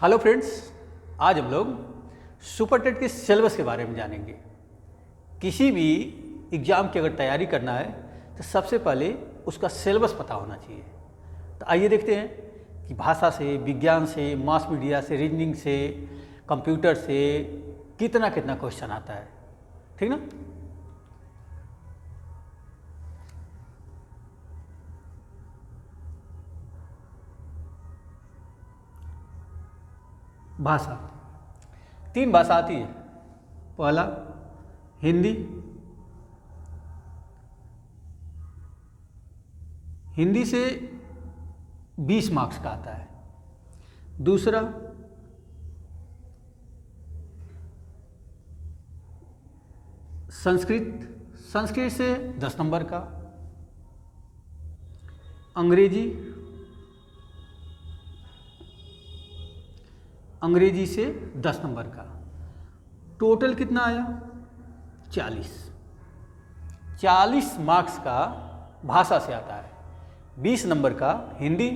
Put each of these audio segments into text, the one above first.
Hello friends, आज हम लोग सुपर टेट के सिलेबस के बारे में जानेंगे। किसी भी एग्ज़ाम की अगर तैयारी करना है तो सबसे पहले उसका सिलेबस पता होना चाहिए। तो आइए देखते हैं कि भाषा से, विज्ञान से, मास मीडिया से, रीजनिंग से, कंप्यूटर से कितना कितना क्वेश्चन आता है। ठीक ना। भाषा, 3 भाषा आती है। पहला हिंदी, हिंदी से 20 मार्क्स का आता है। दूसरा संस्कृत, संस्कृत से 10 नंबर का। अंग्रेजी, अंग्रेजी से 10 नंबर का। टोटल कितना आया? 40 मार्क्स का भाषा से आता है। 20 नंबर का हिंदी,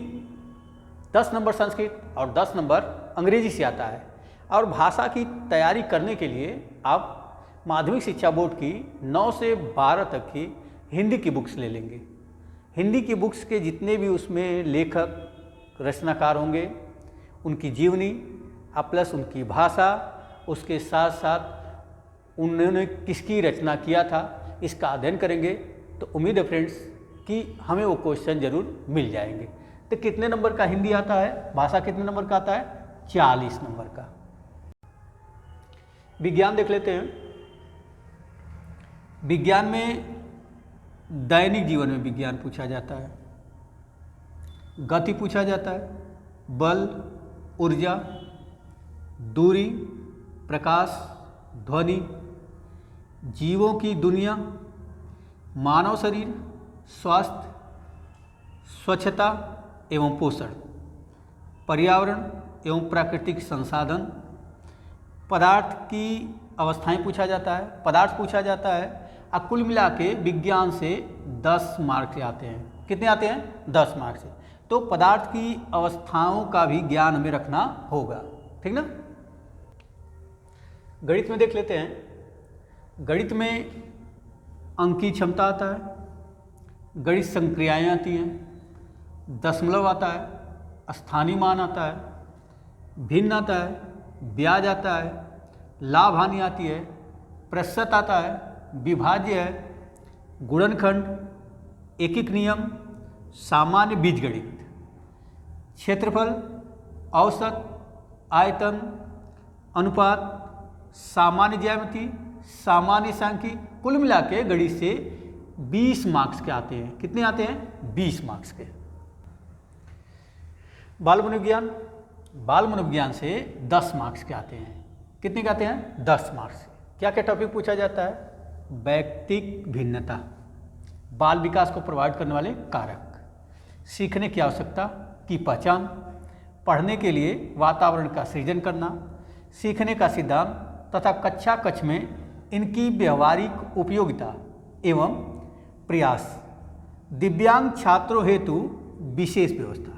10 नंबर संस्कृत और 10 नंबर अंग्रेजी से आता है। और भाषा की तैयारी करने के लिए आप माध्यमिक शिक्षा बोर्ड की 9 से 12 तक की हिंदी की बुक्स ले लेंगे। हिंदी की बुक्स के जितने भी उसमें लेखक रचनाकार होंगे, उनकी जीवनी प्लस उनकी भाषा, उसके साथ साथ उन्होंने किसकी रचना किया था, इसका अध्ययन करेंगे तो उम्मीद है फ्रेंड्स कि हमें वो क्वेश्चन जरूर मिल जाएंगे। तो कितने नंबर का हिंदी आता है, भाषा कितने नंबर का आता है? 40 नंबर का। विज्ञान देख लेते हैं। विज्ञान में दैनिक जीवन में विज्ञान पूछा जाता है। गति पूछा जाता है, बल, ऊर्जा, दूरी, प्रकाश, ध्वनि, जीवों की दुनिया, मानव शरीर, स्वास्थ्य, स्वच्छता एवं पोषण, पर्यावरण एवं प्राकृतिक संसाधन, पदार्थ की अवस्थाएं पूछा जाता है, पदार्थ पूछा जाता है। और कुल मिला के विज्ञान से 10 मार्क्स आते हैं। कितने आते हैं? 10 मार्क्स से। तो पदार्थ की अवस्थाओं का भी ज्ञान हमें रखना होगा। ठीक ना। गणित में देख लेते हैं। गणित में अंक की क्षमता आता है, गणित संक्रियाएँ आती हैं, दशमलव आता है, स्थानीय मान आता है, भिन्न आता है, ब्याज आता है, लाभ हानि आती है, प्रतिशत आता है, विभाज्य है, गुणनखंड, एकीक नियम, सामान्य बीजगणित, क्षेत्रफल, औसत, आयतन, अनुपात, सामान्य ज्यामिति, सामान्य सांख्यिकी। कुल मिला के गणित से 20 मार्क्स के आते हैं। कितने आते हैं? 20 मार्क्स के। बाल मनोविज्ञान, बाल मनोविज्ञान से 10 मार्क्स के आते हैं। कितने के आते हैं? 10 मार्क्स के। क्या क्या टॉपिक पूछा जाता है? व्यक्तिक भिन्नता, बाल विकास को प्रभावित करने वाले कारक, सीखने की आवश्यकता की पहचान, पढ़ने के लिए वातावरण का सृजन करना, सीखने का सिद्धांत तथा कक्षा कक्ष में इनकी व्यवहारिक उपयोगिता एवं प्रयास, दिव्यांग छात्रों हेतु विशेष व्यवस्था,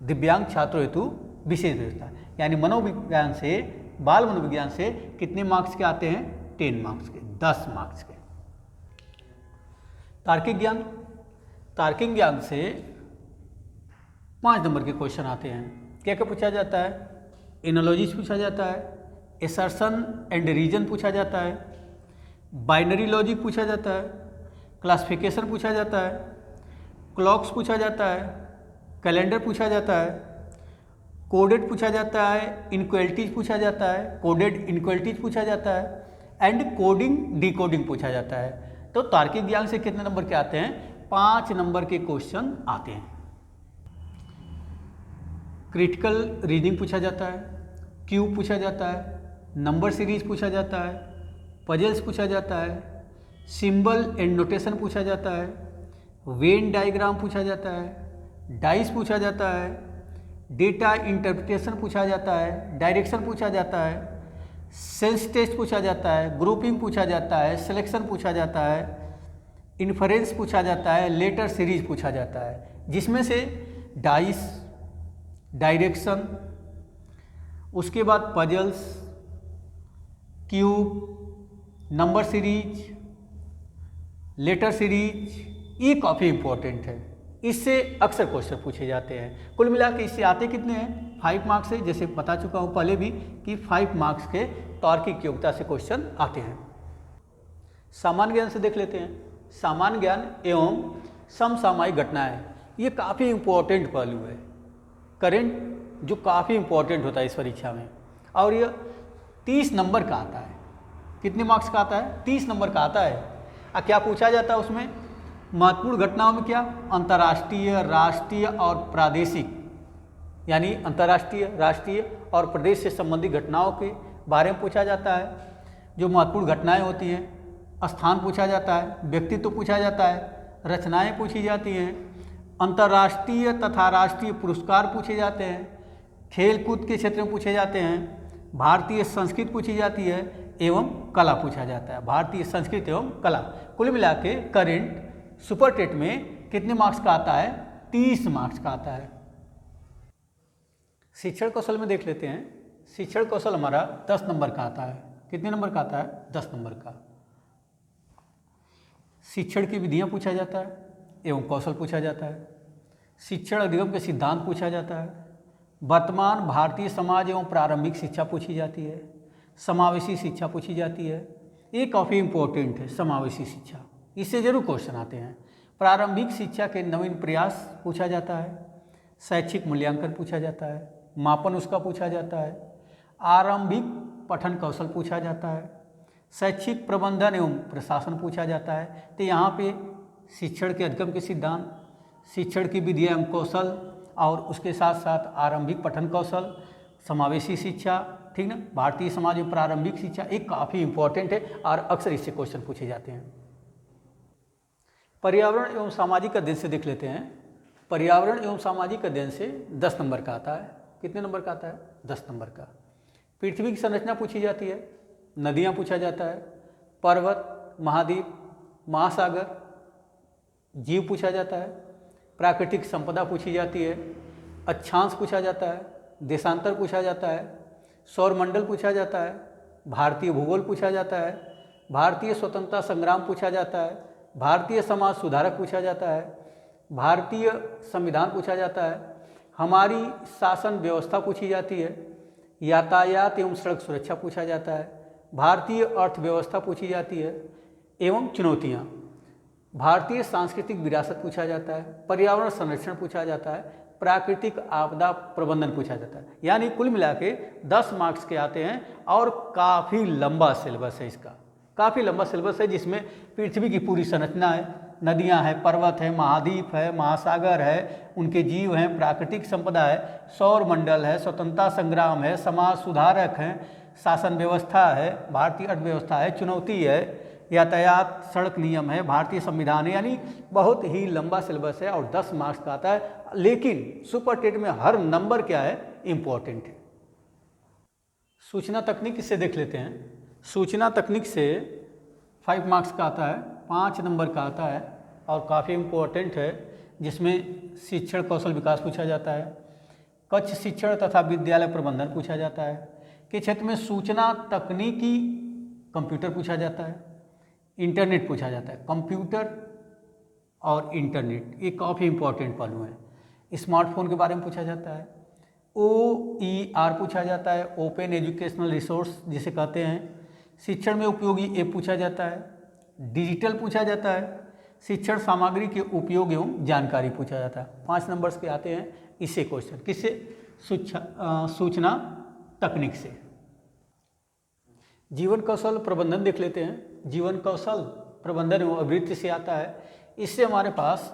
दिव्यांग छात्रों हेतु विशेष व्यवस्था। यानी मनोविज्ञान से, बाल मनोविज्ञान से कितने मार्क्स के आते हैं? 10 मार्क्स के, 10 मार्क्स के। तार्किक ज्ञान, तार्किक ज्ञान से 5 नंबर के क्वेश्चन आते हैं। क्या क्या पूछा जाता है? एनालॉजीज पूछा जाता है, एसर्शन एंड रीजन पूछा जाता है, बाइनरी लॉजिक पूछा जाता है, क्लासिफिकेशन पूछा जाता है, क्लॉक्स पूछा जाता है, कैलेंडर पूछा जाता है, कोडेड पूछा जाता है, इनक्वलिटीज पूछा जाता है, कोडेड इनक्वलिटीज पूछा जाता है, एंड कोडिंग डिकोडिंग पूछा जाता है। तो तार्किक ज्ञान से कितने नंबर के आते हैं? 5 नंबर के क्वेश्चन आते हैं। क्रिटिकल रीजनिंग पूछा जाता है, क्यूब पूछा जाता है, नंबर सीरीज पूछा जाता है, पजल्स पूछा जाता है, सिंबल एंड नोटेशन पूछा जाता है, वेन डायग्राम पूछा जाता है, डाइस पूछा जाता है, डेटा इंटरप्रिटेशन पूछा जाता है, डायरेक्शन पूछा जाता है, सेंस टेस्ट पूछा जाता है, ग्रुपिंग पूछा जाता है, सिलेक्शन पूछा जाता है, इन्फरेंस पूछा जाता है, लेटर सीरीज पूछा जाता है, जिसमें से डाइस, डायरेक्शन, उसके बाद puzzles, cube, number series, letter series, ये काफ़ी इम्पोर्टेंट है। इससे अक्सर क्वेश्चन पूछे जाते हैं। कुल मिला के इससे आते कितने हैं? 5 मार्क्स से, जैसे बता चुका हूँ पहले भी कि 5 मार्क्स के तार्किक योग्यता से क्वेश्चन आते हैं। सामान्य ज्ञान से देख लेते हैं। सामान्य ज्ञान एवं समसामयिक घटनाएं, ये काफ़ी इम्पोर्टेंट पहलू है। करंट जो काफ़ी इम्पोर्टेंट होता है इस परीक्षा में, और यह 30 नंबर का आता है। कितने मार्क्स का आता है? 30 नंबर का आता है। क्या पूछा जाता है उसमें? महत्वपूर्ण घटनाओं में क्या? अंतर्राष्ट्रीय, राष्ट्रीय और प्रादेशिक, यानी अंतर्राष्ट्रीय, राष्ट्रीय और प्रदेश से संबंधित घटनाओं के बारे में पूछा जाता है। जो महत्वपूर्ण घटनाएं होती हैं, स्थान पूछा जाता है, व्यक्तित्व पूछा जाता है, रचनाएं पूछी जाती हैं, अंतर्राष्ट्रीय तथा राष्ट्रीय पुरस्कार पूछे जाते हैं, खेल कूद के क्षेत्र में पूछे जाते हैं, भारतीय संस्कृति पूछी जाती है एवं कला पूछा जाता है। भारतीय संस्कृति एवं कला। कुल मिला के करंट सुपर टेट में कितने मार्क्स का आता है? 30 मार्क्स का आता है। शिक्षण कौशल में देख लेते हैं। शिक्षण कौशल हमारा 10 नंबर का आता है। कितने नंबर का आता है? 10 नंबर का। शिक्षण की विधियां पूछा जाता है एवं कौशल पूछा जाता है। शिक्षण अधिगम के सिद्धांत पूछा जाता है। वर्तमान भारतीय समाज एवं प्रारंभिक शिक्षा पूछी जाती है। समावेशी शिक्षा पूछी जाती है। ये काफ़ी इम्पोर्टेंट है, समावेशी शिक्षा, इससे जरूर क्वेश्चन आते हैं। प्रारंभिक शिक्षा के नवीन प्रयास पूछा जाता है। शैक्षिक मूल्यांकन पूछा जाता है। मापन उसका पूछा जाता है। आरंभिक पठन कौशल पूछा जाता है। शैक्षिक प्रबंधन एवं प्रशासन पूछा जाता है। तो यहाँ पे शिक्षण के अधिगम के सिद्धांत, शिक्षण की विधियां एवं कौशल और उसके साथ साथ आरंभिक पठन कौशल, समावेशी शिक्षा, ठीक ना, भारतीय समाज में प्रारंभिक शिक्षा, एक काफ़ी इम्पोर्टेंट है और अक्सर इससे क्वेश्चन पूछे जाते हैं। पर्यावरण एवं सामाजिक अध्ययन से देख लेते हैं। पर्यावरण एवं सामाजिक अध्ययन से 10 नंबर का आता है। कितने नंबर का आता है? 10 नंबर का। पृथ्वी की संरचना पूछी जाती है, नदियाँ पूछा जाता है, पर्वत, महाद्वीप, महासागर, जीव पूछा जाता है, प्राकृतिक संपदा पूछी जाती है, अक्षांश पूछा जाता है, देशांतर पूछा जाता है, सौरमंडल पूछा जाता है, भारतीय भूगोल पूछा जाता है, भारतीय स्वतंत्रता संग्राम पूछा जाता है, भारतीय समाज सुधारक पूछा जाता है, भारतीय संविधान पूछा जाता है, हमारी शासन व्यवस्था पूछी जाती है, यातायात एवं सड़क सुरक्षा पूछा जाता है, भारतीय अर्थव्यवस्था पूछी जाती है एवं चुनौतियाँ, भारतीय सांस्कृतिक विरासत पूछा जाता है, पर्यावरण संरक्षण पूछा जाता है, प्राकृतिक आपदा प्रबंधन पूछा जाता है। यानी कुल मिला के 10 मार्क्स के आते हैं और काफ़ी लंबा सिलेबस है इसका, काफ़ी लंबा सिलेबस है, जिसमें पृथ्वी की पूरी संरचना है, नदियां हैं, पर्वत है, महाद्वीप है, महासागर है, उनके जीव हैं, प्राकृतिक संपदा है, सौर मंडल है, स्वतंत्रता संग्राम है, समाज सुधारक हैं, शासन व्यवस्था है, भारतीय अर्थव्यवस्था है, चुनौती है, यातायात, सड़क नियम है, भारतीय संविधान है। यानी बहुत ही लंबा सिलेबस है और 10 मार्क्स का आता है, लेकिन सुपर टेट में हर नंबर क्या है? इम्पोर्टेंट है। सूचना तकनीक से देख लेते हैं। सूचना तकनीक से 5 मार्क्स का आता है, 5 नंबर का आता है और काफ़ी इम्पोर्टेंट है, जिसमें शिक्षण कौशल विकास पूछा जाता है, कक्ष शिक्षण तथा विद्यालय प्रबंधन पूछा जाता है, के क्षेत्र में सूचना तकनीकी कंप्यूटर पूछा जाता है, इंटरनेट पूछा जाता है। कंप्यूटर और इंटरनेट ये काफ़ी इम्पोर्टेंट पहलू हैं। स्मार्टफोन के बारे में पूछा जाता है, OER पूछा जाता है, ओपन एजुकेशनल रिसोर्स जिसे कहते हैं, शिक्षण में उपयोगी ऐप पूछा जाता है, डिजिटल पूछा जाता है, शिक्षण सामग्री के उपयोग एवं जानकारी पूछा जाता है। 5 नंबर्स के आते हैं इससे क्वेश्चन, किससे? सूचना तकनीक से। जीवन कौशल प्रबंधन देख लेते हैं। जीवन कौशल प्रबंधन एवं अभिवृद्धि से आता है। इससे हमारे पास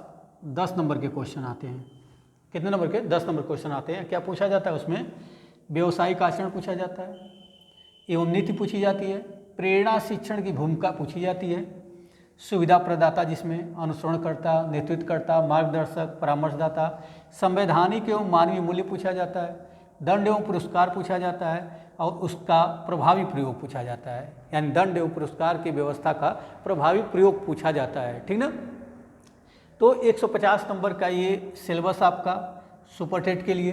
10 नंबर के क्वेश्चन आते हैं। कितने नंबर के? 10 नंबर क्वेश्चन आते हैं। क्या पूछा जाता है उसमें? व्यवसायिक आचरण पूछा जाता है एवं नीति पूछी जाती है, प्रेरणा शिक्षण की भूमिका पूछी जाती है, सुविधा प्रदाता जिसमें अनुसरणकर्ता, नेतृत्वकर्ता, मार्गदर्शक, परामर्शदाता, संवैधानिक एवं मानवीय मूल्य पूछा जाता है, दंड एवं पुरस्कार पूछा जाता है और उसका प्रभावी प्रयोग पूछा जाता है। यानी दंड एवं पुरस्कार की व्यवस्था का प्रभावी प्रयोग पूछा जाता है, ठीक ना। तो 150 नंबर का ये सिलेबस आपका सुपर टेट के लिए